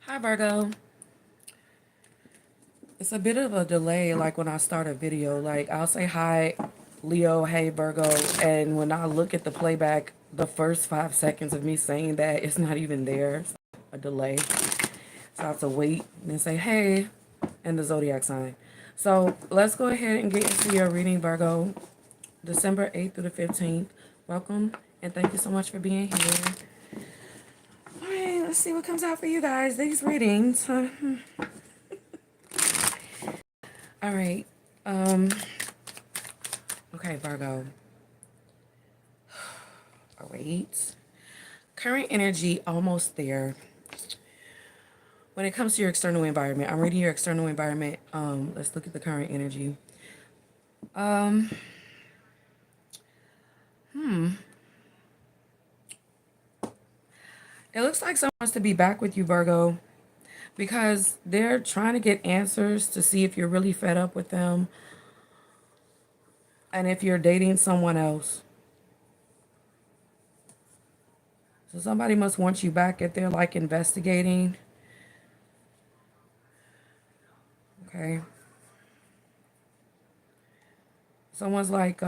Hi Virgo. It's a bit of a delay like when I start a video. Like I'll say hi Leo, hey Virgo, and when I look at the playback, the first 5 seconds of me saying that it's not even there. It's a delay. So I have to wait and then say hey and the zodiac sign. So let's go ahead and get into your reading, Virgo. December 8th through the 15th. Welcome and thank you so much for being here. Alright, let's see what comes out for you guys. These readings. Alright. Um Okay, Virgo. All right. Current energy almost there. When it comes to your external environment, I'm reading your external environment. Let's look at the current energy. Um, it looks like someone wants to be back with you, Virgo, because they're trying to get answers to see if you're really fed up with them and if you're dating someone else. So somebody must want you back if they're like investigating. Okay. Someone's like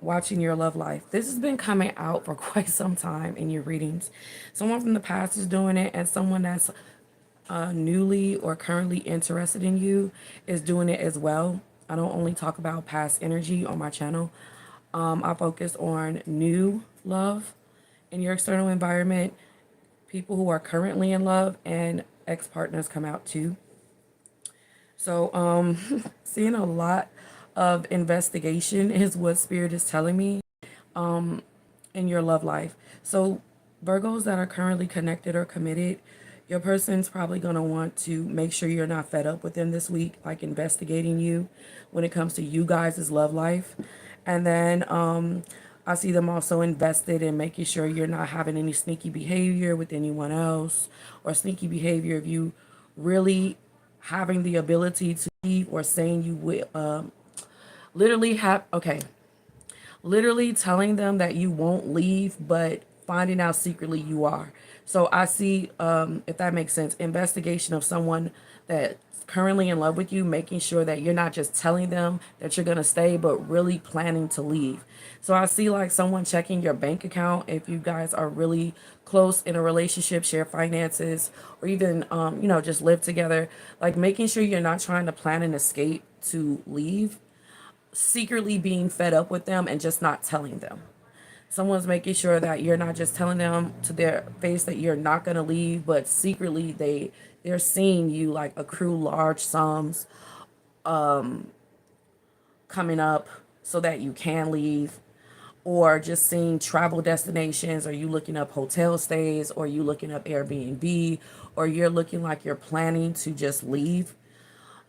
watching your love life. This has been coming out for quite some time in your readings. Someone from the past is doing it, and someone that's newly or currently interested in you is doing it as well. I don't only talk about past energy on my channel. I focus on new love in your external environment, people who are currently in love, and ex-partners come out too. So, seeing a lot of investigation is what Spirit is telling me in your love life. So, Virgos that are currently connected or committed, your person's probably going to want to make sure you're not fed up with them this week, like investigating you when it comes to you guys' love life. And then I see them also invested in making sure you're not having any sneaky behavior with anyone else or sneaky behavior of you really having the ability to leave or saying you will literally have okay literally telling them that you won't leave, but finding out secretly you are. So I see, if that makes sense, investigation of someone that's currently in love with you, making sure that you're not just telling them that you're going to stay, but really planning to leave. So I see like someone checking your bank account if you guys are really close in a relationship, share finances, or even, just live together. Like making sure you're not trying to plan an escape to leave, secretly being fed up with them and just not telling them. Someone's making sure that you're not just telling them to their face that you're not going to leave, but secretly they're seeing you like accrue large sums coming up so that you can leave, or just seeing travel destinations, or you looking up hotel stays, or you looking up Airbnb, or you're looking like you're planning to just leave,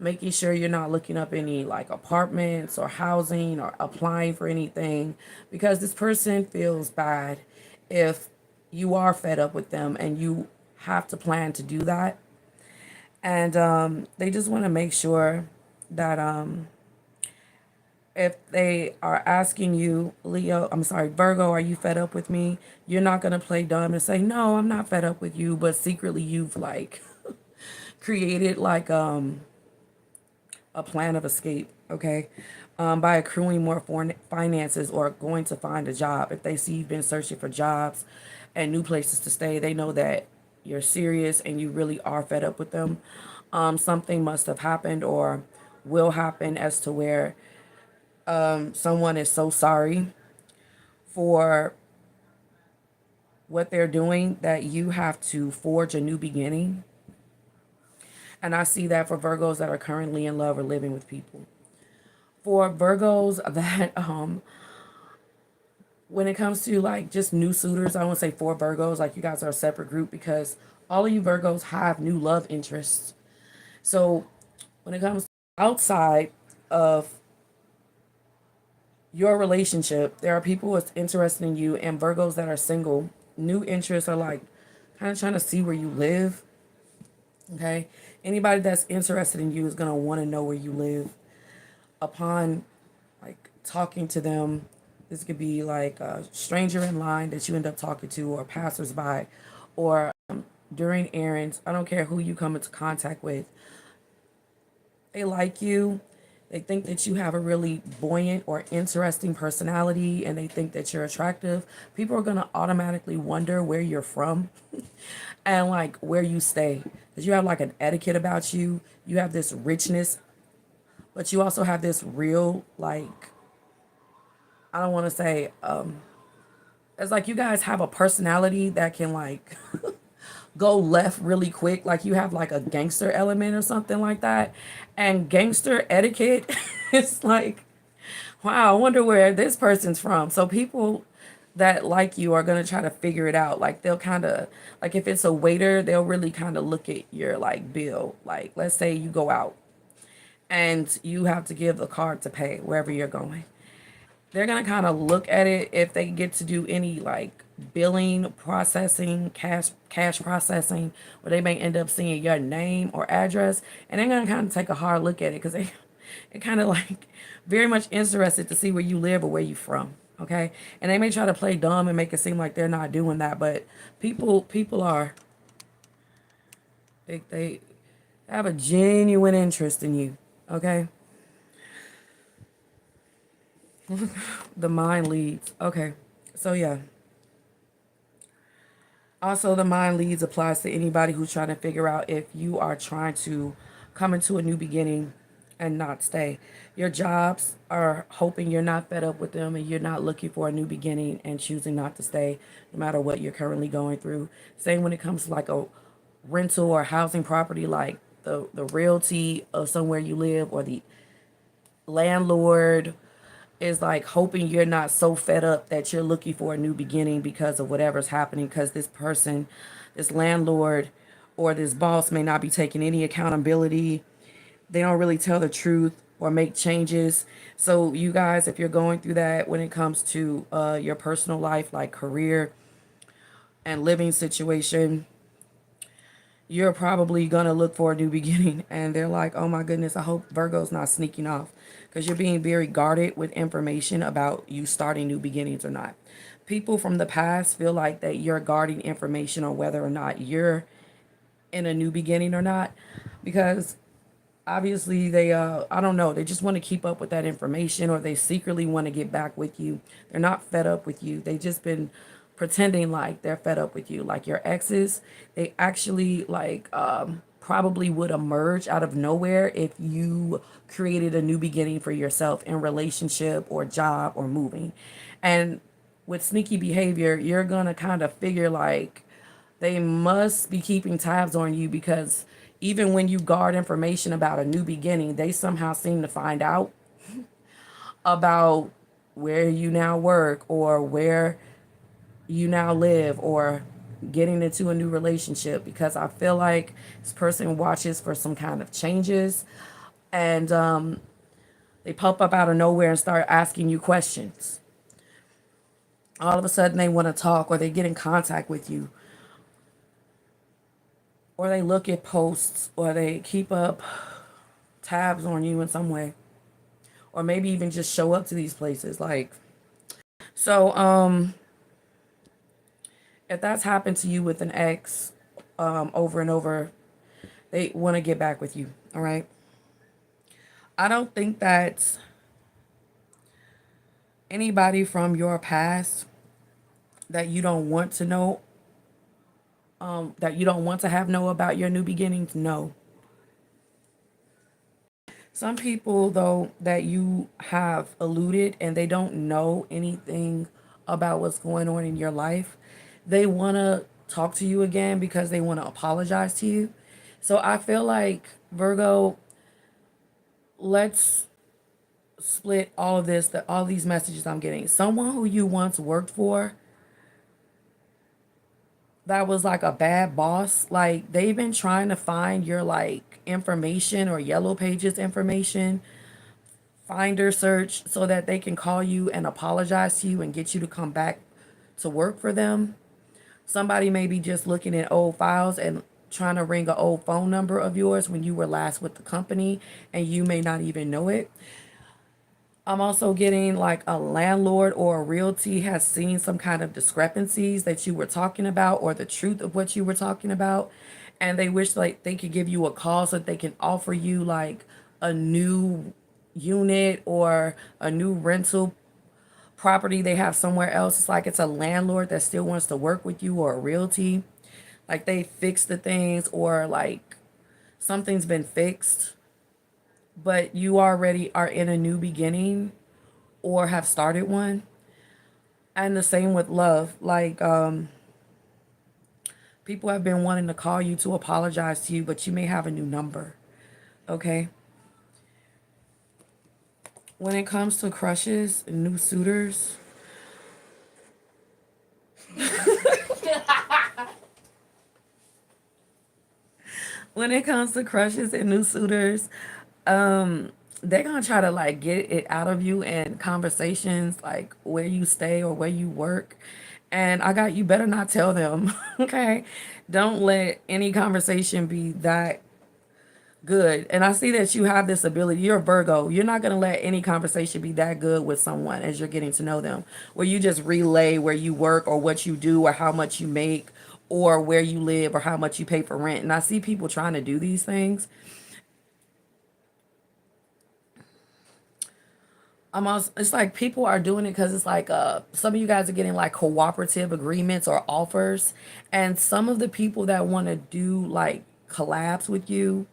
making sure you're not looking up any like apartments or housing or applying for anything, because this person feels bad if you are fed up with them and you have to plan to do that. And they just want to make sure that if they are asking you, Virgo, are you fed up with me? You're not going to play dumb and say, no, I'm not fed up with you. But secretly you've like created like a plan of escape, okay, by accruing more foreign finances or going to find a job. If they see you've been searching for jobs and new places to stay, they know that you're serious and you really are fed up with them. Something must have happened or will happen as to where someone is so sorry for what they're doing that you have to forge a new beginning. And I see that for Virgos that are currently in love or living with people. For Virgos that when it comes to like just new suitors, I won't say for Virgos, like you guys are a separate group because all of you Virgos have new love interests. So when it comes outside of your relationship, there are people who's interested in you, and Virgos that are single, new interests are like kind of trying to see where you live. Okay. Anybody that's interested in you is going to want to know where you live upon like talking to them. This could be like a stranger in line that you end up talking to, or passersby, or during errands. I don't care who you come into contact with. They like you. They think that you have a really buoyant or interesting personality and they think that you're attractive. People are going to automatically wonder where you're from and like where you stay. Because you have like an etiquette about you. You have this richness, but you also have this real, like, I don't want to say, it's like you guys have a personality that can like go left really quick. Like you have like a gangster element or something like that. And gangster etiquette is like, wow, I wonder where this person's from. So people that like you are going to try to figure it out. Like they'll kind of, like if it's a waiter, they'll really kind of look at your like bill. Like let's say you go out and you have to give the card to pay wherever you're going. They're going to kind of look at it if they get to do any like billing processing, cash processing, where they may end up seeing your name or address, and they're going to kind of take a hard look at it because they kind of like very much interested to see where you live or where you from. Okay, and they may try to play dumb and make it seem like they're not doing that, but people are, they have a genuine interest in you. Okay. The mind leads. Okay. So yeah. Also, the mind leads applies to anybody who's trying to figure out if you are trying to come into a new beginning and not stay. Your jobs are hoping you're not fed up with them and you're not looking for a new beginning and choosing not to stay no matter what you're currently going through. Same when it comes to like a rental or housing property, like the realty of somewhere you live or the landlord is like hoping you're not so fed up that you're looking for a new beginning because of whatever's happening, because this person, this landlord or this boss may not be taking any accountability. They don't really tell the truth or make changes. So you guys, if you're going through that when it comes to your personal life, like career and living situation, you're probably gonna look for a new beginning. And they're like, oh my goodness, I hope Virgo's not sneaking off, because you're being very guarded with information about you starting new beginnings or not. People from the past feel like that you're guarding information on whether or not you're in a new beginning or not, because obviously they I don't know, they just want to keep up with that information, or they secretly want to get back with you. They're not fed up with you. They just been pretending like they're fed up with you. Like your exes, they actually like probably would emerge out of nowhere if you created a new beginning for yourself in relationship or job or moving. And with sneaky behavior, you're gonna kind of figure like they must be keeping tabs on you, because even when you guard information about a new beginning, they somehow seem to find out about where you now work or where you now live or getting into a new relationship, because I feel like this person watches for some kind of changes, and they pop up out of nowhere and start asking you questions. All of a sudden they want to talk, or they get in contact with you, or they look at posts, or they keep up tabs on you in some way, or maybe even just show up to these places. Like, so if that's happened to you with an ex over and over, they want to get back with you. All right. I don't think that anybody from your past that you don't want to know, that you don't want to have know about your new beginnings, no. Some people, though, that you have eluded and they don't know anything about what's going on in your life, they want to talk to you again because they want to apologize to you. So I feel like, Virgo, let's split all of this, all these messages I'm getting. Someone who you once worked for that was like a bad boss, like they've been trying to find your like information or yellow pages information, finder search, so that they can call you and apologize to you and get you to come back to work for them. Somebody may be just looking at old files and trying to ring an old phone number of yours when you were last with the company and you may not even know it. I'm also getting like a landlord or a realty has seen some kind of discrepancies that you were talking about or the truth of what you were talking about. And they wish like they could give you a call so that they can offer you like a new unit or a new rental property they have somewhere else. It's like it's a landlord that still wants to work with you or a realty. Like they fix the things or like something's been fixed, but you already are in a new beginning or have started one. And the same with love. Like people have been wanting to call you to apologize to you, but you may have a new number. Okay? When it comes to crushes and new suitors, when it comes to crushes and new suitors, they're gonna try to like get it out of you in conversations like where you stay or where you work. And I got you better not tell them, okay? Don't let any conversation be that good. And I see that you have this ability. You're a Virgo. You're not going to let any conversation be that good with someone as you're getting to know them, where you just relay where you work or what you do or how much you make or where you live or how much you pay for rent. And I see people trying to do these things. Almost, it's like people are doing it because it's like some of you guys are getting like cooperative agreements or offers, and some of the people that want to do like collabs with you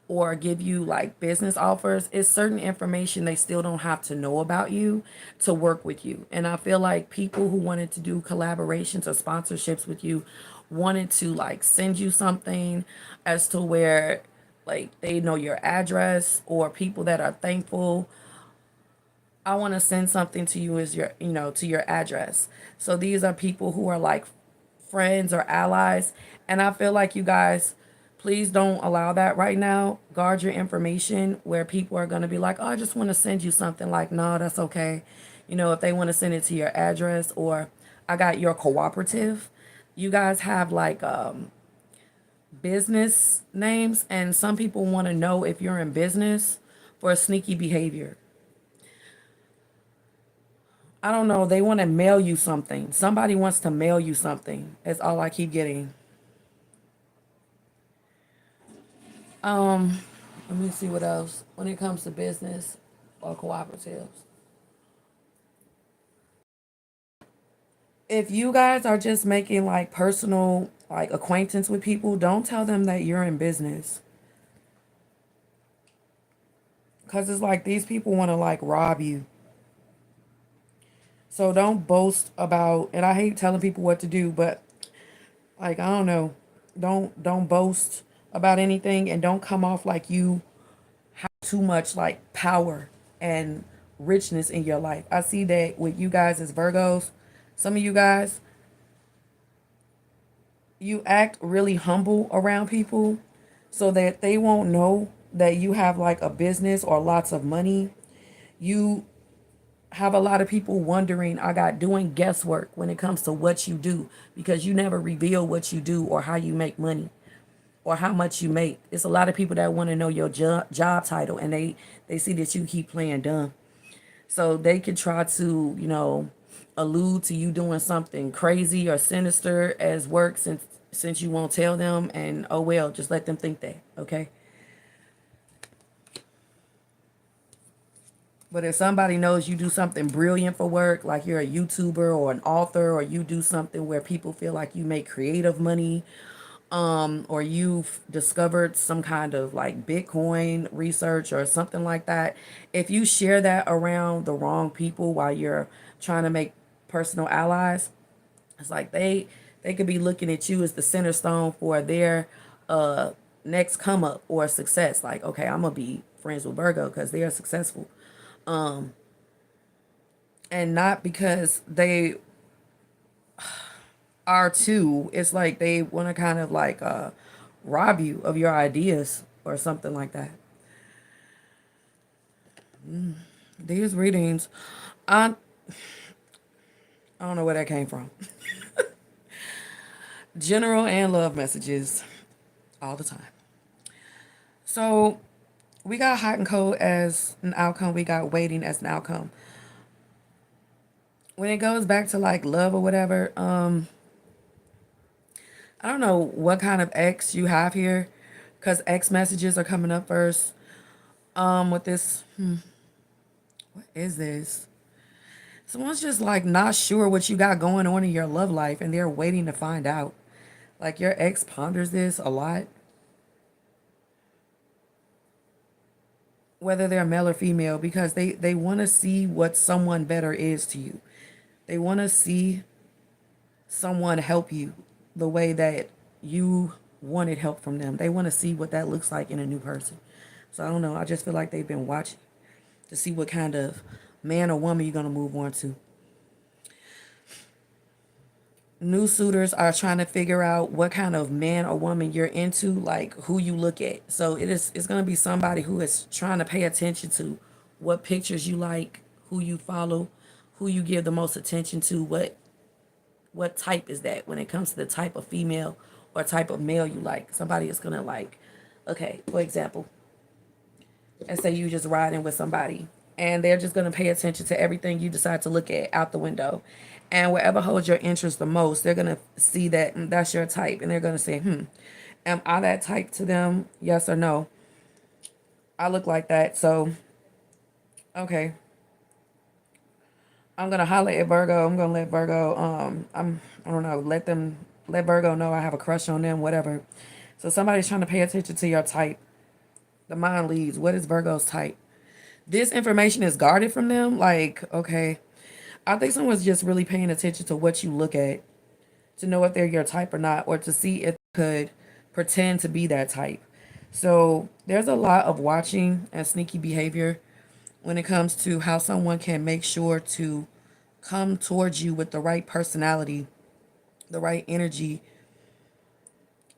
or give you like business offers is certain information they still don't have to know about you to work with you. And I feel like people who wanted to do collaborations or sponsorships with you wanted to like send you something as to where like they know your address, or people that are thankful, I want to send something to you as your, to your address. So these are people who are like friends or allies. And I feel like you guys, please don't allow that right now. Guard your information where people are going to be like, oh, I just want to send you something. Like, no, that's okay. If they want to send it to your address, or I got your cooperative. You guys have like business names, and some people want to know if you're in business for sneaky behavior. I don't know. They want to mail you something. Somebody wants to mail you something. That's all I keep getting. Let me see what else. When it comes to business or cooperatives, if you guys are just making like personal like acquaintance with people, don't tell them that you're in business. Cause it's like these people want to like rob you. So don't boast about. And I hate telling people what to do, but like I don't know. Don't boast about anything, and don't come off like you too much like power and richness in your life. I see that with you guys as Virgos. Some of you guys, you act really humble around people so that they won't know that you have like a business or lots of money. You have a lot of people wondering, I got doing guesswork when it comes to what you do, because you never reveal what you do or how you make money or how much you make. It's a lot of people that want to know your job title, and they see that you keep playing dumb. So they can try to, allude to you doing something crazy or sinister as work, since you won't tell them, and oh well, just let them think that, okay? But if somebody knows you do something brilliant for work, like you're a YouTuber or an author, or you do something where people feel like you make creative money, or you've discovered some kind of like Bitcoin research or something like that, if you share that around the wrong people while you're trying to make personal allies, it's like they could be looking at you as the center stone for their uh next come up or success. Like, okay, I'm gonna be friends with Virgo because they are successful, and not because they are too. It's like they want to kind of like rob you of your ideas or something like that. These readings, I I don't know where that came from. General and love messages all the time. So We got hot and cold as an outcome. We got waiting as an outcome. When it goes back to like love or whatever, I don't know what kind of X you have here, because X messages are coming up first. With this, what is this? Someone's just like not sure what you got going on in your love life, and they're waiting to find out. Like your ex ponders this a lot, whether they're male or female, because they want to see what someone better is to you. They want to see someone help you the way that you wanted help from them. They want to see what that looks like in a new person. So I don't know. I just feel like they've been watching to see what kind of man or woman you're going to move on to. New suitors are trying to figure out what kind of man or woman you're into, like who you look at. So it's going to be somebody who is trying to pay attention to what pictures you like, who you follow, who you give the most attention to, what type is that when it comes to the type of female or type of male you like. Somebody is going to like, okay, for example, and say you just riding with somebody and they're just going to pay attention to everything you decide to look at out the window. And wherever holds your interest the most, they're going to see that that's your type. And they're going to say, am I that type to them? Yes or no? I look like that. So, okay. I'm going to holler at Virgo. I'm going to let Virgo, I don't know, let Virgo know I have a crush on them, whatever. So somebody's trying to pay attention to your type. The mind leads. What is Virgo's type? This information is guarded from them. Like, okay, I think someone's just really paying attention to what you look at to know if they're your type or not, or to see if they could pretend to be that type. So there's a lot of watching and sneaky behavior when it comes to how someone can make sure to come towards you with the right personality, the right energy,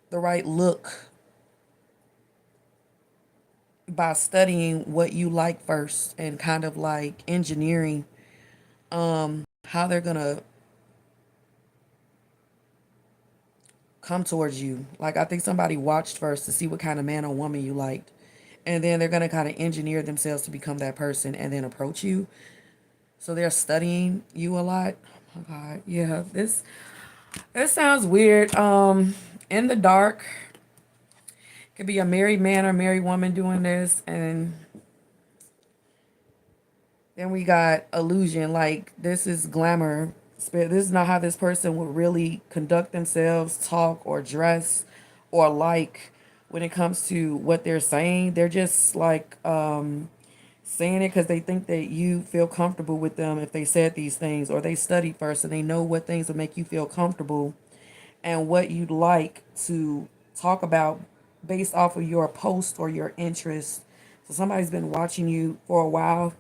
the right look, by studying what you like first and kind of like engineering how they're gonna come towards you. Like I think somebody watched first to see what kind of man or woman you liked, and then they're gonna kind of engineer themselves to become that person and then approach you. So they're studying you a lot. Oh my God, yeah, this sounds weird. In the dark, could be a married man or married woman doing this, and then we got illusion. Like this is glamour. This is not how this person would really conduct themselves, talk, or dress, or like when it comes to what they're saying. They're just like saying it because they think that you feel comfortable with them if they said these things, or they studied first and they know what things would make you feel comfortable and what you'd like to talk about based off of your post or your interest. So somebody's been watching you for a while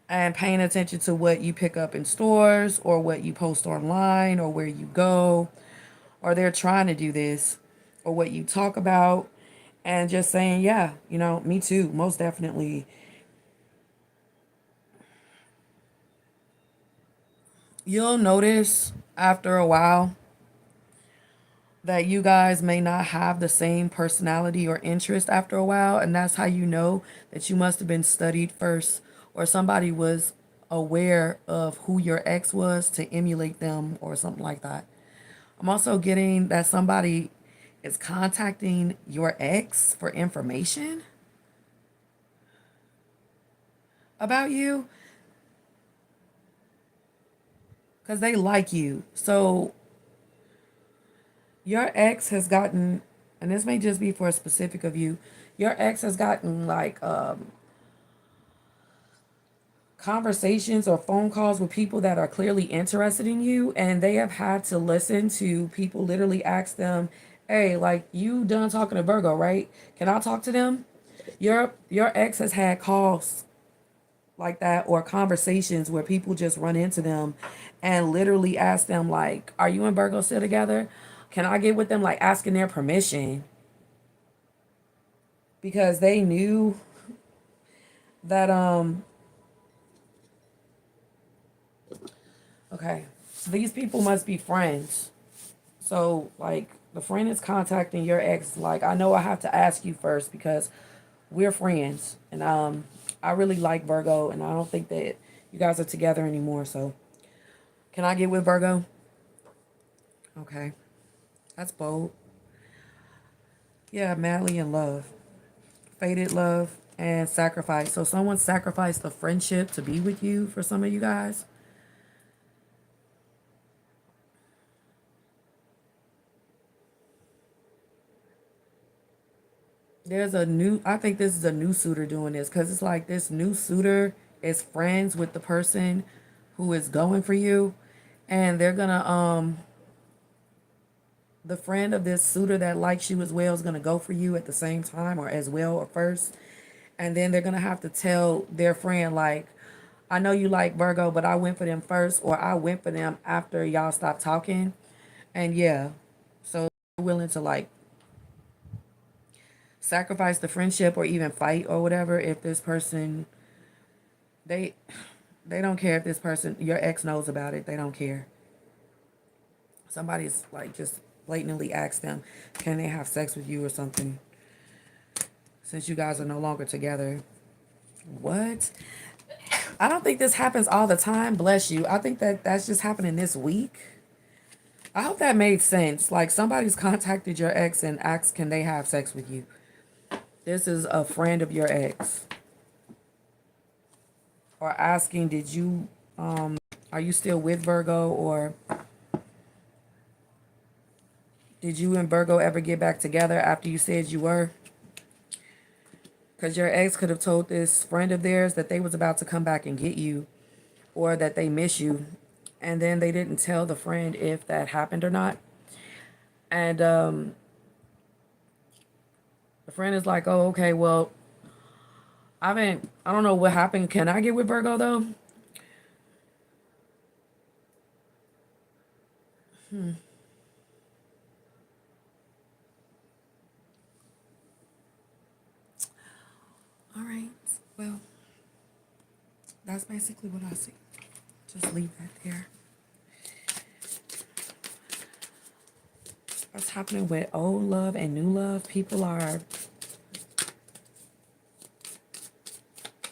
and paying attention to what you pick up in stores or what you post online or where you go, or they're trying to do this, or what you talk about, and just saying, yeah, me too, most definitely. You'll notice after a while that you guys may not have the same personality or interest after a while, and that's how you know that you must have been studied first, or somebody was aware of who your ex was to emulate them or something like that. I'm also getting that somebody is contacting your ex for information about you because they like you. So your ex has gotten, and this may just be for a specific of you, your ex has gotten like conversations or phone calls with people that are clearly interested in you, and they have had to listen to people literally ask them, hey, like, you done talking to Virgo, right? Can I talk to them? Your ex has had calls like that, or conversations where people just run into them and literally ask them, like, are you and Virgo still together? Can I get with them? Like asking their permission, because they knew that okay, so these people must be friends. So like the friend is contacting your ex, like, I know I have to ask you first because we're friends, and I really like Virgo, and I don't think that you guys are together anymore. So, can I get with Virgo? Okay, that's bold. Yeah, madly in love, faded love, and sacrifice. So someone sacrificed the friendship to be with you. For some of you guys, there's a new. I think this is a new suitor doing this because it's like this new suitor is friends with the person who is going for you, and they're gonna the friend of this suitor that likes you as well is going to go for you at the same time or as well or first. And then they're going to have to tell their friend, like, I know you like Virgo, but I went for them first, or I went for them after y'all stopped talking. And yeah, so they're willing to like sacrifice the friendship or even fight or whatever if this person, they they don't care if this person, your ex, knows about it. They don't care. Somebody's like just blatantly asked them, can they have sex with you or something, since you guys are no longer together. What? I don't think this happens all the time. Bless you. I think that that's just happening this week. I hope that made sense. Like somebody's contacted your ex and asked, can they have sex with you? This is a friend of your ex. Or asking, did you, are you still with Virgo? Or did you and Virgo ever get back together after you said you were? Because your ex could have told this friend of theirs that they was about to come back and get you, or that they miss you, and then they didn't tell the friend if that happened or not. And the friend is like, oh, okay, well, I don't know what happened. Can I get with Virgo though? All right, well, that's basically what I see. Just leave that there. What's happening with old love and new love? People are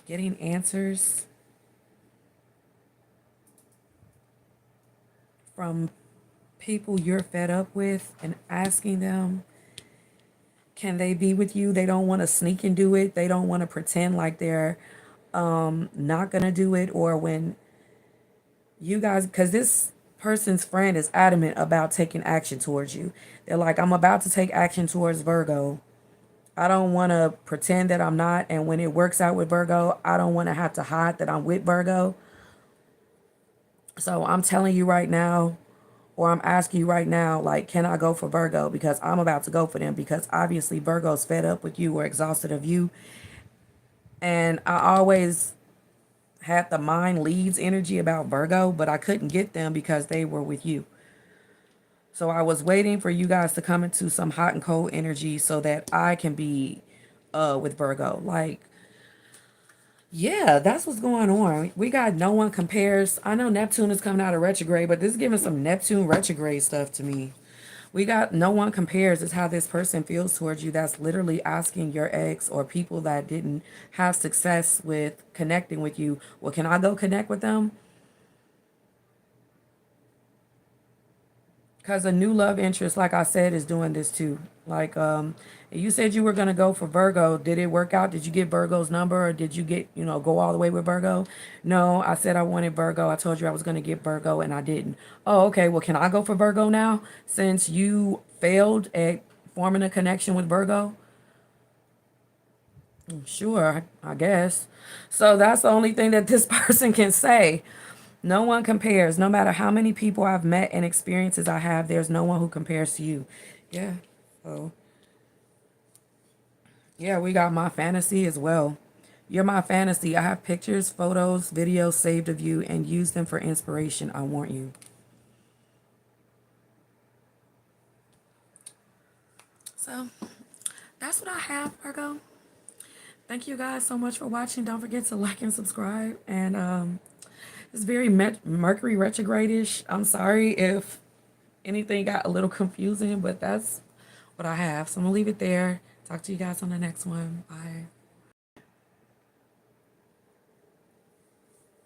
getting answers from people you're fed up with and asking them, can they be with you? They don't want to sneak and do it. They don't want to pretend like they're not going to do it. Or when you guys, because this person's friend is adamant about taking action towards you. They're like, I'm about to take action towards Virgo. I don't want to pretend that I'm not. And when it works out with Virgo, I don't want to have to hide that I'm with Virgo. So I'm telling you right now, or I'm asking you right now, like, can I go for Virgo? Because I'm about to go for them. Because obviously Virgo's fed up with you or exhausted of you. And I always had the mind leads energy about Virgo, but I couldn't get them because they were with you. So I was waiting for you guys to come into some hot and cold energy so that I can be with Virgo. Like, yeah, that's what's going on. We got no one compares. I know Neptune is coming out of retrograde, but this is giving some Neptune retrograde stuff to me. We got no one compares is how this person feels towards you. That's literally asking your ex or people that didn't have success with connecting with you, well, can I go connect with them? Because a new love interest, like I said, is doing this too. Like, you said you were gonna go for Virgo. Did it work out? Did you get Virgo's number, or did you get, go all the way with Virgo? No, I said I wanted Virgo. I told you I was gonna get Virgo, and I didn't. Oh, okay. Well, can I go for Virgo now since you failed at forming a connection with Virgo? Sure, I guess. So that's the only thing that this person can say. No one compares. No matter how many people I've met and experiences I have, there's no one who compares to you. Yeah. So, yeah, we got my fantasy as well. You're my fantasy. I have pictures, photos, videos saved of you and use them for inspiration. I want you. So, that's what I have, Virgo. Thank you guys so much for watching. Don't forget to like and subscribe. And it's very Mercury retrograde-ish. I'm sorry if anything got a little confusing, but that's what I have. So I'm going to leave it there. Talk to you guys on the next one. Bye.